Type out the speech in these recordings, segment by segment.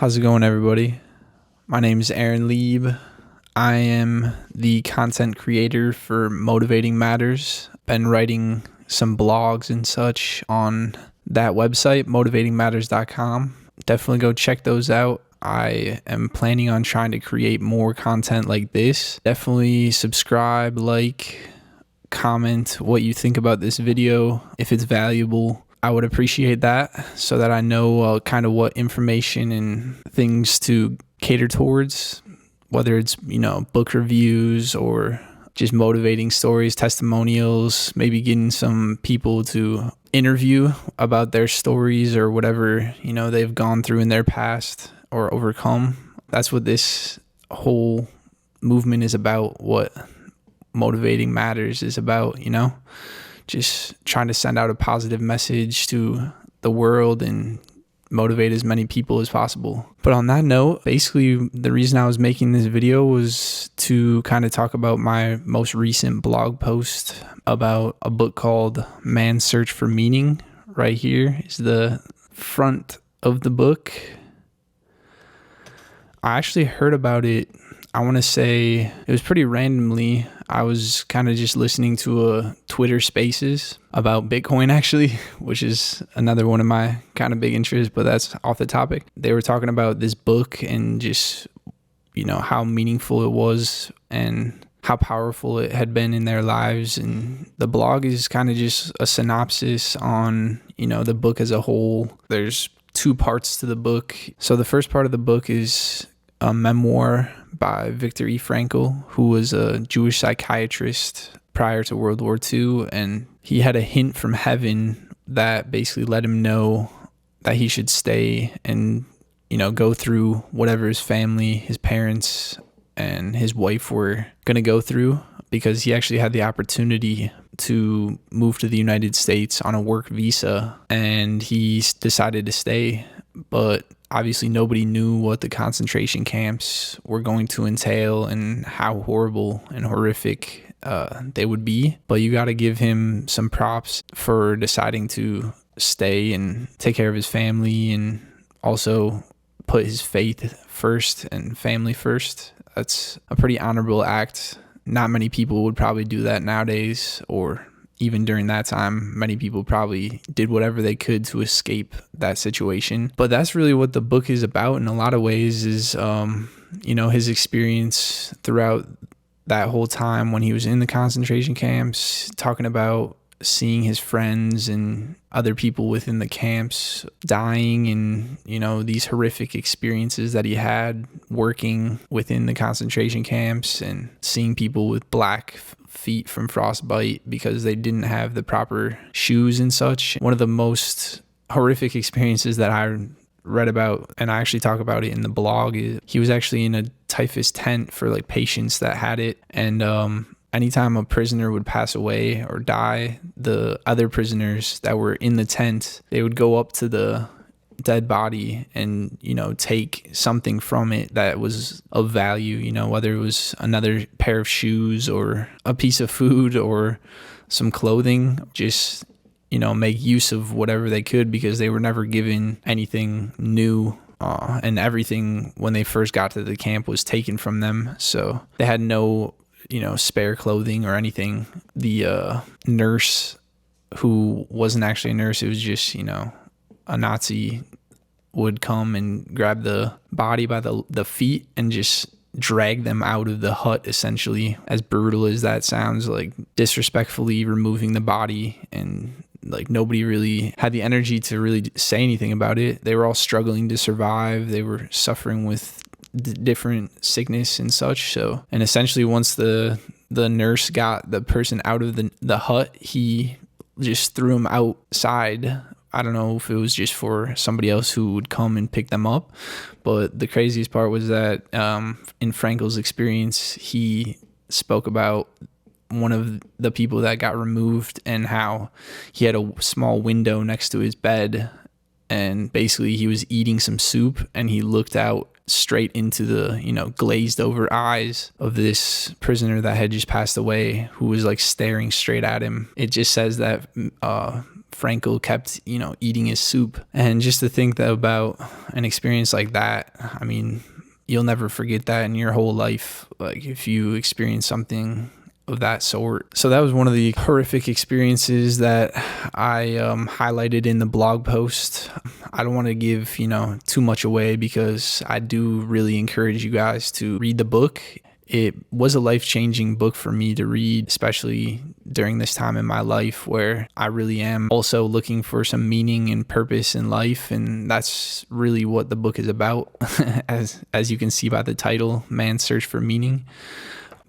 How's it going, everybody? My name is Aaron Lieb. I am the content creator for Motivating Matters. Been writing some blogs and such on that website, motivatingmatters.com. Definitely go check those out. I am planning on trying to create more content like this. Definitely subscribe, like, comment what you think about this video. If it's valuable, I would appreciate that so that I know kind of what information and things to cater towards, whether it's, book reviews or just motivating stories, testimonials, maybe getting some people to interview about their stories or whatever, they've gone through in their past or overcome. That's what this whole movement is about, what Motivating Matters is about, just trying to send out a positive message to the world and motivate as many people as possible. But on that note, basically the reason I was making this video was to kind of talk about my most recent blog post about a book called Man's Search for Meaning. Right here is the front of the book. I actually heard about it, I want to say it was pretty randomly. I was kind of just listening to a Twitter Spaces about Bitcoin, actually, which is another one of my kind of big interests, but that's off the topic. They were talking about this book and just, how meaningful it was and how powerful it had been in their lives. And the blog is kind of just a synopsis on, the book as a whole. There's two parts to the book. So the first part of the book is a memoir by Viktor E. Frankl, who was a Jewish psychiatrist prior to World War II, and he had a hint from heaven that basically let him know that he should stay and, go through whatever his family, his parents, and his wife were going to go through, because he actually had the opportunity to move to the United States on a work visa, and he decided to stay. But obviously nobody knew what the concentration camps were going to entail and how horrible and horrific they would be. But you got to give him some props for deciding to stay and take care of his family and also put his faith first and family first. That's a pretty honorable act. Not many people would probably do that nowadays, or even during that time, many people probably did whatever they could to escape that situation. But that's really what the book is about in a lot of ways, is, his experience throughout that whole time when he was in the concentration camps, talking about seeing his friends and other people within the camps dying, and, these horrific experiences that he had working within the concentration camps and seeing people with black feet from frostbite because they didn't have the proper shoes and such. One of the most horrific experiences that I read about, and I actually talk about it in the blog, is he was actually in a typhus tent for patients that had it, and anytime a prisoner would pass away or die, the other prisoners that were in the tent, they would go up to the dead body and, take something from it that was of value, whether it was another pair of shoes or a piece of food or some clothing, just, make use of whatever they could, because they were never given anything new. And everything when they first got to the camp was taken from them. So they had no spare clothing or anything. The nurse, who wasn't actually a nurse, it was just, a Nazi, would come and grab the body by the feet and just drag them out of the hut, essentially. As brutal as that sounds, disrespectfully removing the body, and nobody really had the energy to really say anything about it. They were all struggling to survive. They were suffering with different sickness and such. So, and essentially once the nurse got the person out of the hut, he just threw him outside. I don't know if it was just for somebody else who would come and pick them up, but the craziest part was that in Frankl's experience, he spoke about one of the people that got removed and how he had a small window next to his bed, and basically he was eating some soup and he looked out straight into the, glazed over eyes of this prisoner that had just passed away, who was staring straight at him. It just says that Frankel kept, eating his soup. And just to think that about an experience like that, I mean, you'll never forget that in your whole life, like if you experience something of that sort. So that was one of the horrific experiences that I highlighted in the blog post. I don't want to give, too much away, because I do really encourage you guys to read the book. It was a life-changing book for me to read, especially during this time in my life where I really am also looking for some meaning and purpose in life. And that's really what the book is about, as you can see by the title, Man's Search for Meaning.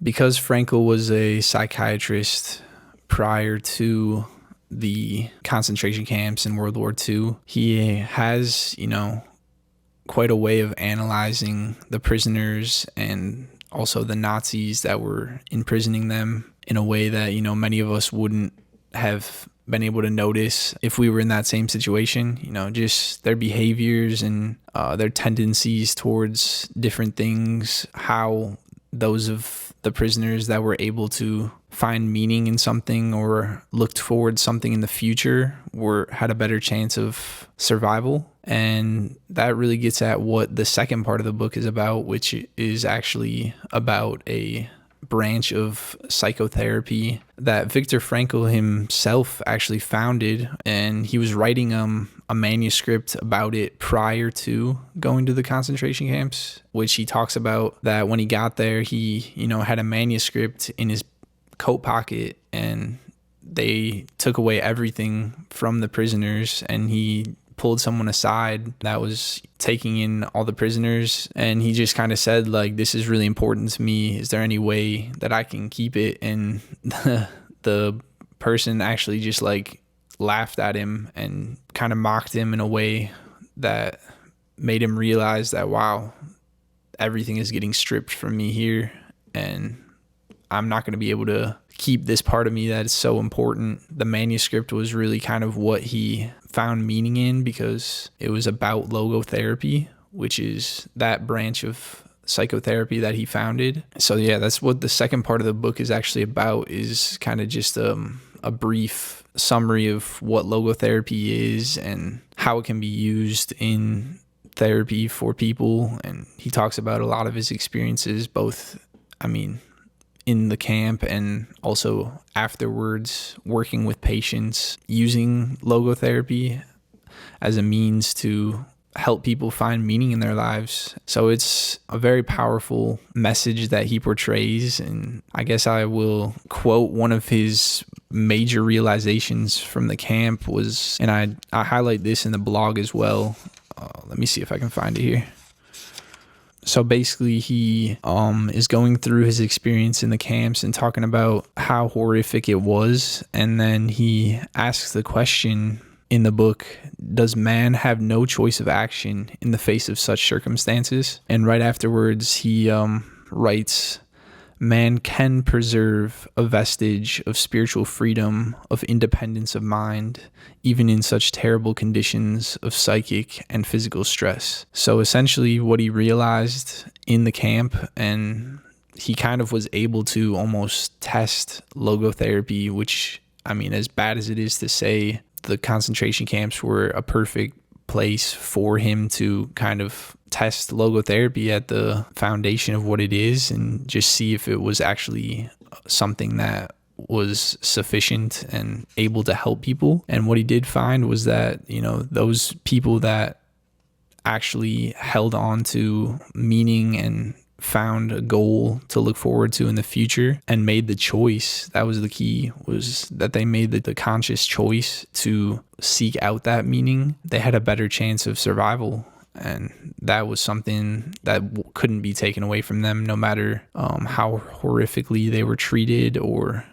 Because Frankl was a psychiatrist prior to the concentration camps in World War II, he has, quite a way of analyzing the prisoners and also the Nazis that were imprisoning them in a way that, many of us wouldn't have been able to notice if we were in that same situation. Just their behaviors and their tendencies towards different things, how those of the prisoners that were able to find meaning in something or looked forward something in the future had a better chance of survival. And that really gets at what the second part of the book is about, which is actually about a branch of psychotherapy that Viktor Frankl himself actually founded. And he was writing a manuscript about it prior to going to the concentration camps, which he talks about that when he got there, he, had a manuscript in his coat pocket, and they took away everything from the prisoners, and he pulled someone aside that was taking in all the prisoners, and he just kind of said, like, this is really important to me. Is there any way that I can keep it? And the person actually just laughed at him and kind of mocked him in a way that made him realize that, wow, everything is getting stripped from me here, and I'm not going to be able to keep this part of me that is so important. The manuscript was really kind of what he found meaning in, because it was about logotherapy, which is that branch of psychotherapy that he founded. So yeah, that's what the second part of the book is actually about, is kind of just a brief summary of what logotherapy is and how it can be used in therapy for people. And he talks about a lot of his experiences, both, in the camp and also afterwards, working with patients, using logotherapy as a means to help people find meaning in their lives. So it's a very powerful message that he portrays. And I guess I will quote one of his major realizations from the camp was, and I highlight this in the blog as well. Let me see if I can find it here. So basically, he is going through his experience in the camps and talking about how horrific it was. And then he asks the question in the book, does man have no choice of action in the face of such circumstances? And right afterwards, he writes, man can preserve a vestige of spiritual freedom, of independence of mind, even in such terrible conditions of psychic and physical stress. So essentially what he realized in the camp, and he kind of was able to almost test logotherapy, which, as bad as it is to say, the concentration camps were a perfect place for him to kind of test logotherapy at the foundation of what it is and just see if it was actually something that was sufficient and able to help people. And what he did find was that, those people that actually held on to meaning and found a goal to look forward to in the future and made the choice, that was the key, was that they made the conscious choice to seek out that meaning. They had a better chance of survival. And that was something that couldn't be taken away from them, no matter how horrifically they were treated or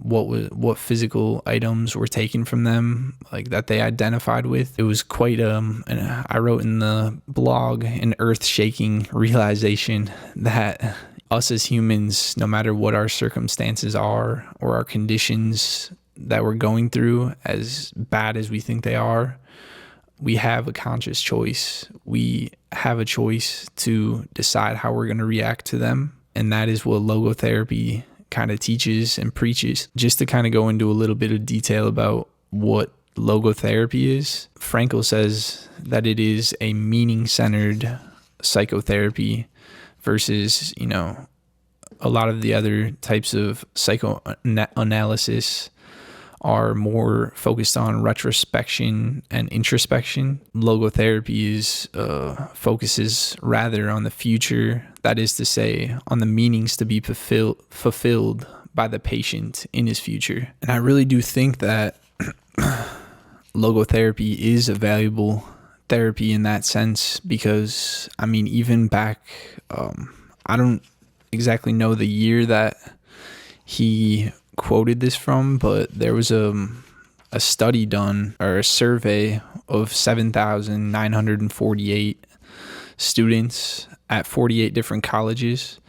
what physical items were taken from them, like that they identified with. It was quite and I wrote in the blog, an earth-shaking realization that us as humans, no matter what our circumstances are or our conditions that we're going through, as bad as we think they are, we have a conscious choice. We have a choice to decide how we're going to react to them. And that is what logotherapy kind of teaches and preaches. Just to kind of go into a little bit of detail about what logotherapy is. Frankl says that it is a meaning-centered psychotherapy versus, a lot of the other types of psychoanalysis are more focused on retrospection and introspection. Logotherapy focuses rather on the future, that is to say, on the meanings to be fulfilled by the patient in his future. And I really do think that logotherapy is a valuable therapy in that sense, because even back, I don't exactly know the year that he quoted this from, but there was a study done, or a survey of 7,948 students at 48 different colleges,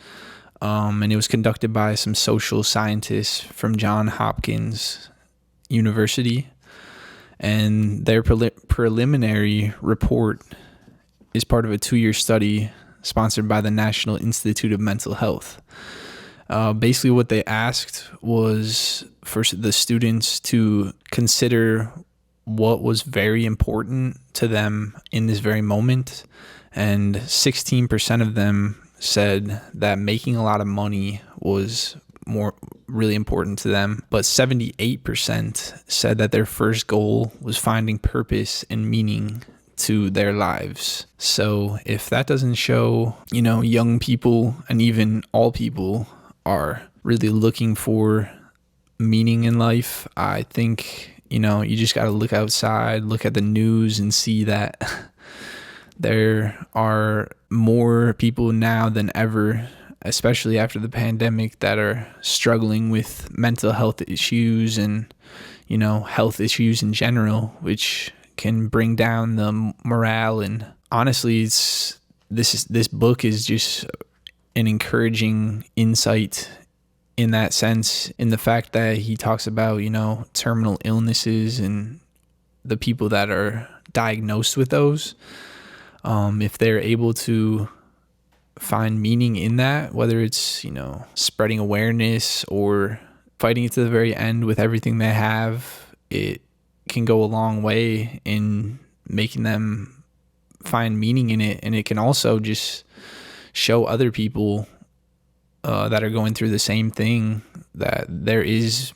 and it was conducted by some social scientists from Johns Hopkins University, and their preliminary report is part of a 2-year study sponsored by the National Institute of Mental Health. Basically what they asked was for the students to consider what was very important to them in this very moment, and 16% of them said that making a lot of money was really important to them, but 78% said that their first goal was finding purpose and meaning to their lives. So if that doesn't show, young people and even all people are really looking for meaning in life, I think, you just got to look outside, look at the news, and see that there are more people now than ever, especially after the pandemic, that are struggling with mental health issues and, health issues in general, which can bring down the morale. And honestly, this book is just an encouraging insight in that sense, in the fact that he talks about, terminal illnesses and the people that are diagnosed with those. If they're able to find meaning in that, whether it's, spreading awareness or fighting it to the very end with everything they have, it can go a long way in making them find meaning in it. And it can also just show other people that are going through the same thing that there is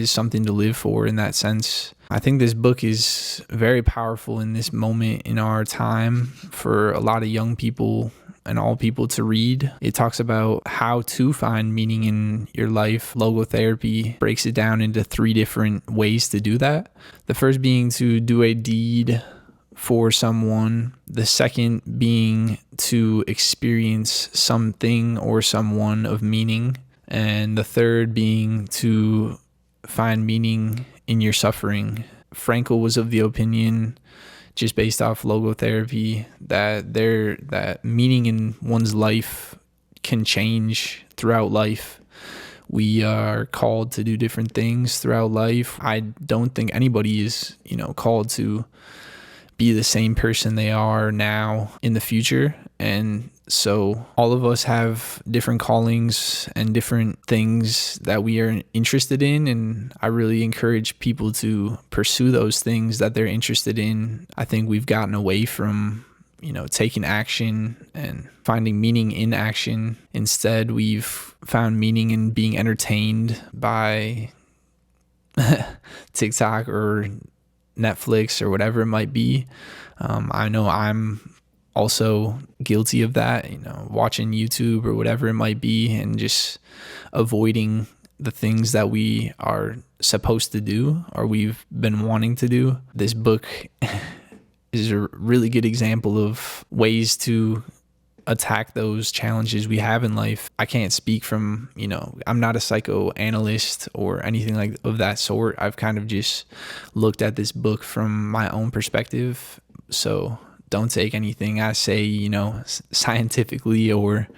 something to live for in that sense. I think this book is very powerful in this moment in our time for a lot of young people and all people to read. It talks about how to find meaning in your life. Logotherapy breaks it down into 3 different ways to do that. The first being to do a deed for someone. The second being to experience something or someone of meaning. And the third being to find meaning in your suffering. Frankl was of the opinion, just based off logotherapy, that meaning in one's life can change throughout life. We are called to do different things throughout life. I don't think anybody is, called to be the same person they are now in the future. And so all of us have different callings and different things that we are interested in. And I really encourage people to pursue those things that they're interested in. I think we've gotten away from, taking action and finding meaning in action. Instead, we've found meaning in being entertained by TikTok or Netflix or whatever it might be. I know I'm also guilty of that, watching YouTube or whatever it might be, and just avoiding the things that we are supposed to do or we've been wanting to do. This book is a really good example of ways to attack those challenges we have in life. I can't speak from, I'm not a psychoanalyst or anything like of that sort. I've kind of just looked at this book from my own perspective. So don't take anything I say, scientifically or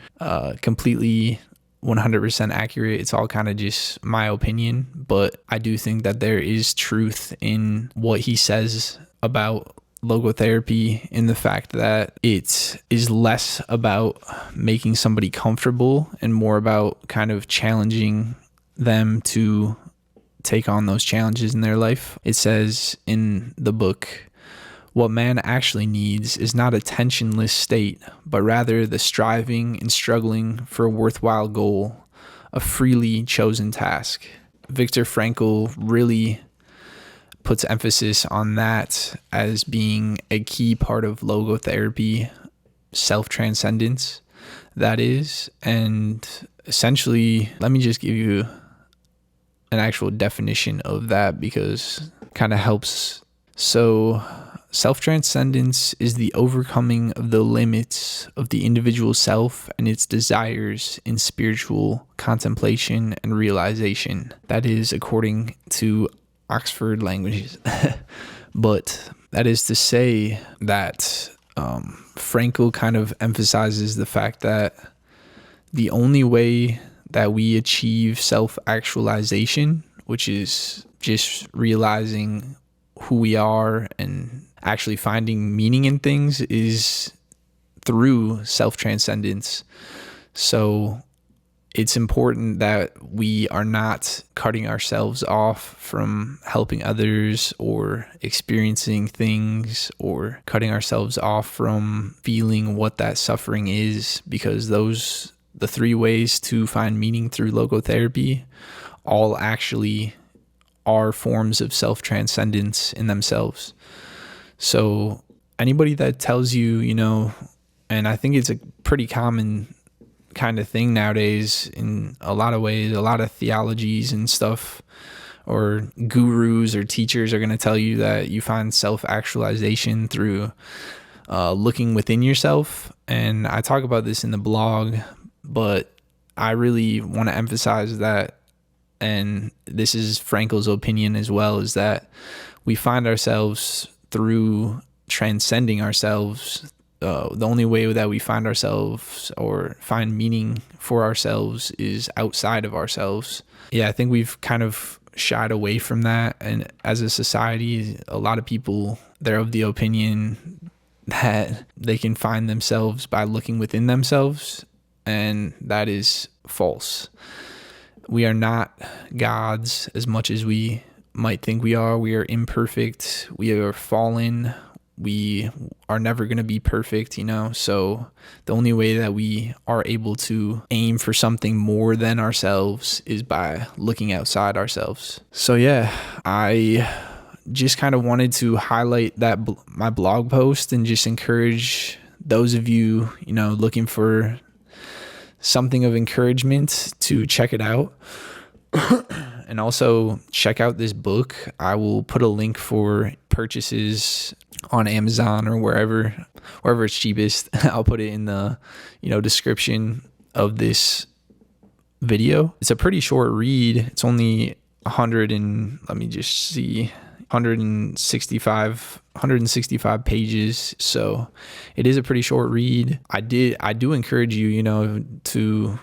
completely 100% accurate. It's all kind of just my opinion. But I do think that there is truth in what he says about logotherapy, in the fact that it is less about making somebody comfortable and more about kind of challenging them to take on those challenges in their life. It says in the book, what man actually needs is not a tensionless state, but rather the striving and struggling for a worthwhile goal, a freely chosen task. Viktor Frankl really puts emphasis on that as being a key part of logotherapy, self-transcendence, that is. And essentially, let me just give you an actual definition of that because it kind of helps. So self-transcendence is the overcoming of the limits of the individual self and its desires in spiritual contemplation and realization. That is according to Oxford Languages. But that is to say that Frankl kind of emphasizes the fact that the only way that we achieve self-actualization, which is just realizing who we are and actually finding meaning in things, is through self-transcendence. So it's important that we are not cutting ourselves off from helping others or experiencing things, or cutting ourselves off from feeling what that suffering is, because the 3 ways to find meaning through logotherapy all actually are forms of self-transcendence in themselves. So anybody that tells you, and I think it's a pretty common kind of thing nowadays in a lot of ways, a lot of theologies and stuff, or gurus or teachers are going to tell you that you find self-actualization through looking within yourself. And I talk about this in the blog, but I really want to emphasize that, and this is Frankl's opinion as well, is that we find ourselves through transcending ourselves. The only way that we find ourselves or find meaning for ourselves is outside of ourselves. Yeah, I think we've kind of shied away from that. And as a society, a lot of people, they're of the opinion that they can find themselves by looking within themselves. And that is false. We are not gods as much as we might think we are. We are imperfect. We are fallen. We are never going to be perfect, so the only way that we are able to aim for something more than ourselves is by looking outside ourselves. So yeah, I just kind of wanted to highlight that my blog post and just encourage those of you, looking for something of encouragement to check it out. And also check out this book. I will put a link for purchases on Amazon or wherever it's cheapest. I'll put it in the description of this video. It's a pretty short read. It's only 165 pages. So it is a pretty short read. I do encourage you, to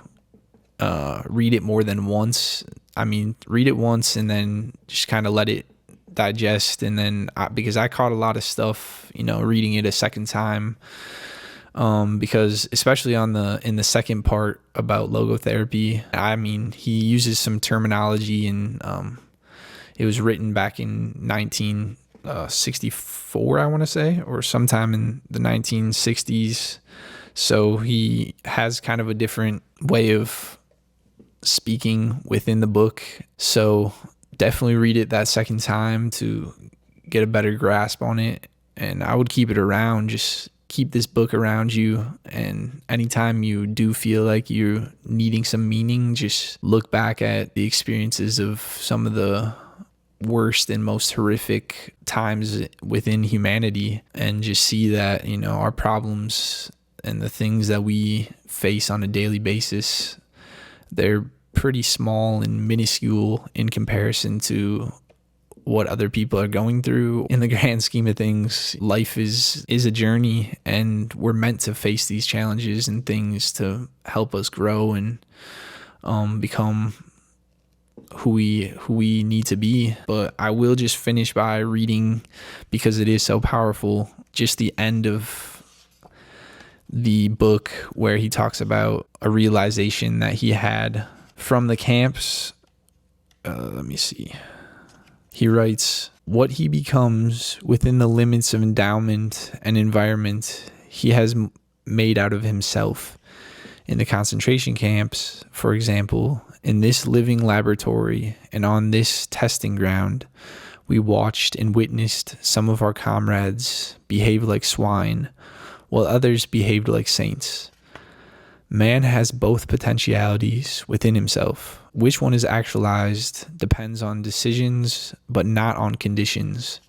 read it more than once. I mean, read it once and then just kind of let it digest. And then because I caught a lot of stuff, reading it a second time, because especially in the second part about logotherapy, I mean, he uses some terminology, and it was written back in 1964, I want to say, or sometime in the 1960s. So he has kind of a different way of speaking within the book. So definitely read it that second time to get a better grasp on it. And I would keep it around. Just keep this book around you. And anytime you do feel like you're needing some meaning, just look back at the experiences of some of the worst and most horrific times within humanity, and just see that, our problems and the things that we face on a daily basis, they're pretty small and minuscule in comparison to what other people are going through. In the grand scheme of things, life is a journey, and we're meant to face these challenges and things to help us grow and become who we need to be. But I will just finish by reading, because it is so powerful, just the end of the book where he talks about a realization that he had from the camps. Let me see. He writes, "What he becomes within the limits of endowment and environment he has made out of himself. In the concentration camps, for example, in this living laboratory and on this testing ground, we watched and witnessed some of our comrades behave like swine, while others behaved like saints. Man has both potentialities within himself. Which one is actualized depends on decisions, but not on conditions.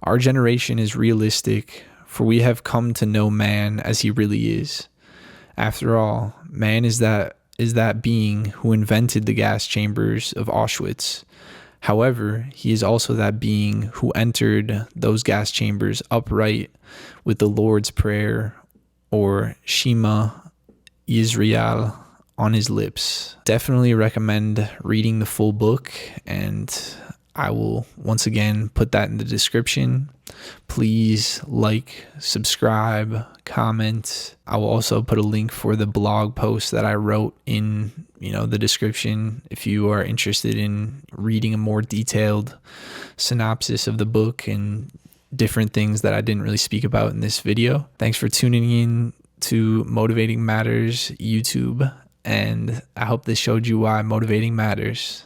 Our generation is realistic, for we have come to know man as he really is. After all, man is that being who invented the gas chambers of Auschwitz. However, he is also that being who entered those gas chambers upright with the Lord's Prayer, or Shema Yisrael, on his lips." Definitely recommend reading the full book, and I will once again put that in the description. Please like, subscribe, comment. I will also put a link for the blog post that I wrote in the description if you are interested in reading a more detailed synopsis of the book and different things that I didn't really speak about in this video. Thanks for tuning in to Motivating Matters YouTube, and I hope this showed you why motivating matters.